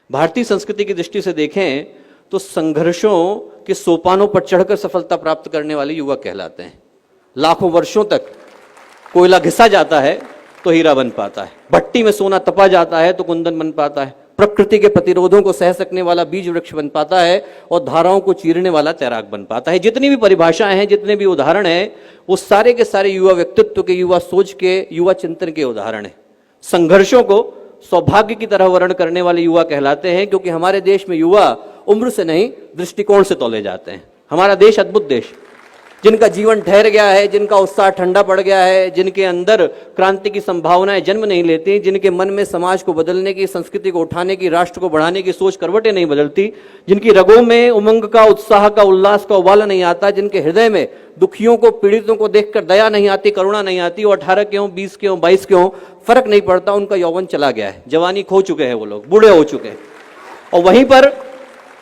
भारतीय संस्कृति की दृष्टि से देखें तो संघर्षों के सोपानों पर चढ़कर सफलता प्राप्त करने वाले युवा कहलाते हैं। लाखों वर्षों तक कोयला घिसा जाता है तो हीरा बन पाता है, भट्टी में सोना तपा जाता है तो कुंदन बन पाता है, प्रकृति के प्रतिरोधों को सह सकने वाला बीज वृक्ष बन पाता है और धाराओं को चीरने वाला तैराक बन पाता है। जितनी भी परिभाषाएं हैं, जितने भी उदाहरण हैं, वो सारे के सारे युवा व्यक्तित्व के, युवा सोच के, युवा चिंतन के उदाहरण हैं। संघर्षों को सौभाग्य की तरह वर्ण करने वाले युवा कहलाते हैं, क्योंकि हमारे देश में युवा उम्र से नहीं दृष्टिकोण से तौले जाते हैं। हमारा देश अद्भुत देश, जिनका जीवन ठहर गया है, जिनका उत्साह ठंडा पड़ गया है, जिनके अंदर क्रांति की संभावनाएं जन्म नहीं लेती, जिनके मन में समाज को बदलने की, संस्कृति को उठाने की, राष्ट्र को बढ़ाने की सोच करवटें नहीं बदलती, जिनकी रगों में उमंग का, उत्साह का, उल्लास का उबाला नहीं आता, जिनके हृदय में दुखियों को, पीड़ितों को देखकर दया नहीं आती, करुणा नहीं आती, वो 18 के हों, 20 के हों, 22 के हों, फर्क नहीं पड़ता, उनका यौवन चला गया है, जवानी खो चुके हैं, वो लोग बूढ़े हो चुके हैं। और वहीं पर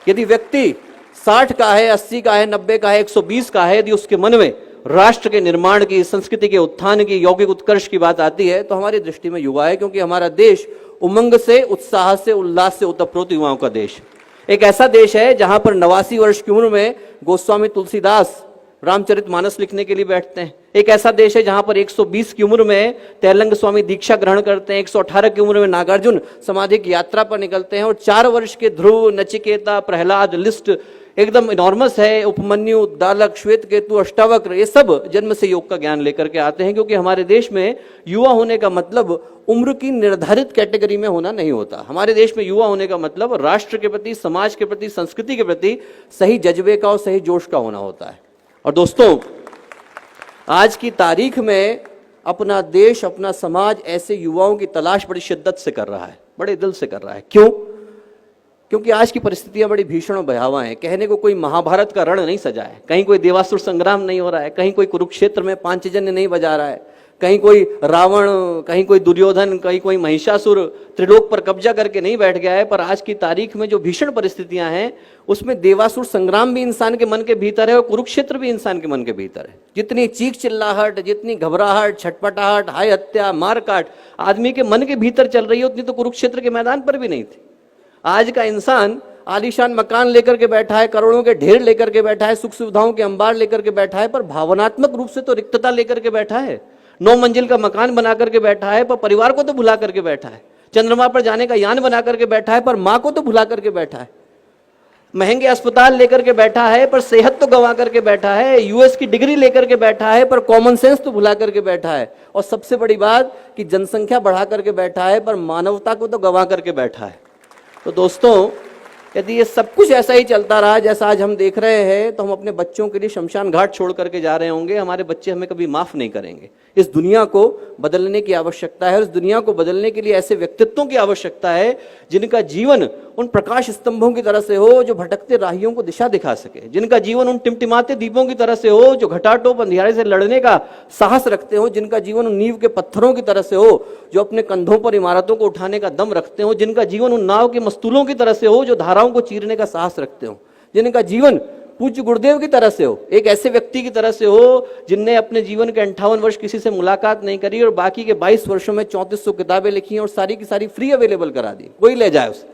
यदि व्यक्ति 60 का है, 80 का है, 90 का है, 120 का है, यदि उसके मन में राष्ट्र के निर्माण की, संस्कृति के उत्थान की, यौगिक उत्कर्ष की बात आती है, तो हमारी दृष्टि में युवा है, क्योंकि हमारा देश उमंग से, उत्साह से, उल्लास से ओतप्रोत युवाओं का देश। एक ऐसा देश है जहां पर 89 वर्ष की उम्र में गोस्वामी तुलसीदास रामचरितमानस लिखने के लिए बैठते हैं। एक ऐसा देश है जहां पर 120 की उम्र में तैलंग स्वामी दीक्षा ग्रहण करते हैं, 118 की उम्र में नागार्जुन समाधि की यात्रा पर निकलते हैं, और 4 वर्ष के ध्रुव, नचिकेता, प्रहलाद, लिस्ट एकदम इनॉर्मस है, उपमन्यु, दालक, श्वेतकेतु, अष्टावक्र, ये सब जन्म से योग का ज्ञान लेकर के आते हैं। क्योंकि हमारे देश में युवा होने का मतलब उम्र की निर्धारित कैटेगरी में होना नहीं होता। हमारे देश में युवा होने का मतलब राष्ट्र के प्रति, समाज के प्रति, संस्कृति के प्रति सही जज्बे का और सही जोश का होना होता है। और दोस्तों, आज की तारीख में अपना देश, अपना समाज ऐसे युवाओं की तलाश बड़ी शिद्दत से कर रहा है, बड़े दिल से कर रहा है। क्यों? क्योंकि आज की परिस्थितियां बड़ी भीषण और भयावह हैं। कहने को कोई महाभारत का रण नहीं सजा है, कहीं कोई देवासुर संग्राम नहीं हो रहा है, कहीं कोई कुरुक्षेत्र में पांचजन्य नहीं बजा रहा है, कहीं कोई रावण, कहीं कोई दुर्योधन, कहीं कोई महिषासुर त्रिलोक पर कब्जा करके नहीं बैठ गया है। पर आज की तारीख में जो भीषण परिस्थितियां हैं, उसमें देवासुर संग्राम भी इंसान के मन के भीतर है और कुरुक्षेत्र भी इंसान के मन के भीतर है। जितनी चीख चिल्लाहट, जितनी घबराहट, छटपटाहट, हाय हत्या, मारकाट आदमी के मन के भीतर चल रही है, उतनी तो कुरुक्षेत्र के मैदान पर भी नहीं थी। आज का इंसान आलीशान मकान लेकर के बैठा है, करोड़ों के ढेर लेकर के बैठा है, सुख सुविधाओं के अंबार लेकर के बैठा है, पर भावनात्मक रूप से तो रिक्तता लेकर के बैठा है। 9 मंजिल का मकान बना करके बैठा है, पर परिवार को तो भुला करके बैठा है। चंद्रमा पर जाने का यान बना करके बैठा है, पर माँ को तो भुला करके बैठा है। महंगे अस्पताल लेकर के बैठा है, पर सेहत तो गंवा करके बैठा है। यूएस की डिग्री लेकर के बैठा है, पर कॉमन सेंस तो भुला करके बैठा है। और सबसे बड़ी बात कि जनसंख्या बढ़ा करके बैठा है, पर मानवता को तो गंवा करके बैठा है। तो दोस्तों, यदि ये सब कुछ ऐसा ही चलता रहा जैसा आज हम देख रहे हैं, तो हम अपने बच्चों के लिए शमशान घाट छोड़ करके जा रहे होंगे। हमारे बच्चे हमें कभी माफ नहीं करेंगे। इस दुनिया को बदलने की आवश्यकता है। इस दुनिया को बदलने के लिए ऐसे व्यक्तित्वों की आवश्यकता है जिनका जीवन उन प्रकाश स्तंभों की तरह से हो जो भटकते राहियों को दिशा दिखा सके, जिनका जीवन उन टिमटिमाते दीपों की तरह से हो जो घटाटोप अंधियारे से लड़ने का साहस रखते हो, जिनका जीवन उन नींव के पत्थरों की तरह से हो जो अपने कंधों पर इमारतों को उठाने का दम रखते हो, जिनका जीवन उन नाव के मस्तूलों की तरह से हो जो धाराओं को चीरने का साहस रखते हो, जिनका जीवन पूज्य गुरुदेव की तरह से हो, एक ऐसे व्यक्ति की तरह से हो जिनने अपने जीवन के 58 वर्ष किसी से मुलाकात नहीं करी और बाकी के 22 वर्षों में 3400 किताबें लिखी और सारी की सारी फ्री अवेलेबल करा दी, कोई ले जाए उसे,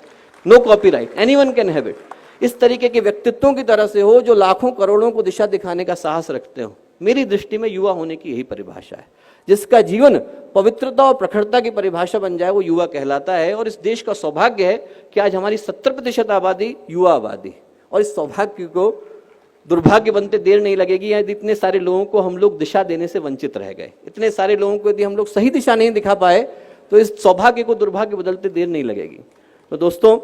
no copyright, anyone can have it. इस तरीके के व्यक्तित्वों की तरह से हो जो लाखों करोड़ों को दिशा दिखाने का साहस रखते हो। मेरी दृष्टि में युवा होने की यही परिभाषा है। जिसका जीवन पवित्रता और प्रखरता की परिभाषा बन जाए वो युवा कहलाता है। और इस देश का सौभाग्य है कि आज हमारी 70% आबादी युवा आबादी, और इस सौभाग्य को दुर्भाग्य बनते देर नहीं लगेगी। यदि इतने सारे लोगों को हम लोग दिशा देने से वंचित रह गए, इतने सारे लोगों को यदि हम लोग सही दिशा नहीं दिखा पाए, तो इस सौभाग्य को दुर्भाग्य बदलते देर नहीं लगेगी। तो दोस्तों,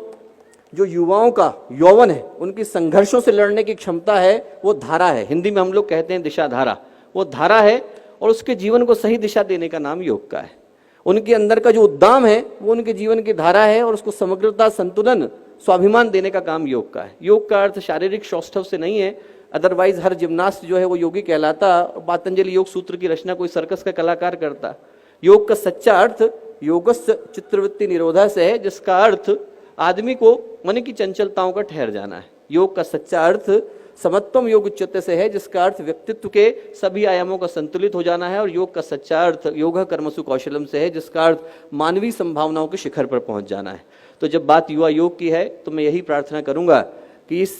जो युवाओं का यौवन है, उनकी संघर्षों से लड़ने की क्षमता है, वो धारा है। हिंदी में हम लोग कहते हैं दिशा धारा, वो धारा है। और उसके जीवन को सही दिशा देने का नाम योग का है। उनके अंदर का जो उद्दाम है वो उनके जीवन की धारा है, और उसको समग्रता, संतुलन, स्वाभिमान देने का काम योग का है। योग का अर्थ शारीरिक सौष्ठव से नहीं है, अदरवाइज हर जिम्नास्ट जो है वो योगी कहलाता। पतंजलि योग सूत्र की रचना कोई सर्कस का कलाकार करता। योग का सच्चा अर्थ योगस्य चित्तवृत्ति निरोधा से है, जिसका अर्थ आदमी को मन की चंचलताओं का ठहर जाना है। योग का सच्चा अर्थ समत्वम योग उच्चते से है, जिसका अर्थ व्यक्तित्व के सभी आयामों का संतुलित हो जाना है। और योग का सच्चा अर्थ योग कर्मसु कौशलम से है, जिसका अर्थ मानवीय संभावनाओं के शिखर पर पहुंच जाना है। तो जब बात युवा योग की है तो मैं यही प्रार्थना करूंगा कि इस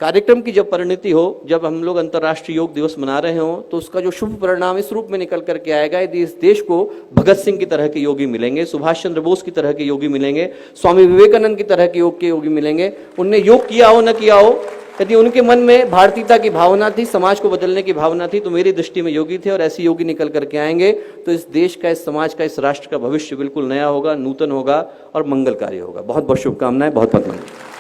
कार्यक्रम की जब परिणति हो, जब हम लोग अंतर्राष्ट्रीय योग दिवस मना रहे हों, तो उसका जो शुभ परिणाम इस रूप में निकल करके आएगा, यदि इस देश को भगत सिंह की तरह के योगी मिलेंगे, सुभाष चंद्र बोस की तरह के योगी मिलेंगे, स्वामी विवेकानंद की तरह के योगी मिलेंगे, उनने योग किया हो न किया हो, यदि उनके मन में भारतीयता की भावना थी, समाज को बदलने की भावना थी, तो मेरी दृष्टि में योगी थे और ऐसे योगी निकल करके आएंगे तो इस देश का, इस समाज का, इस राष्ट्र का भविष्य बिल्कुल नया होगा, नूतन होगा और मंगलकारी होगा। बहुत बहुत शुभकामनाएं, बहुत बहुत धन्यवाद।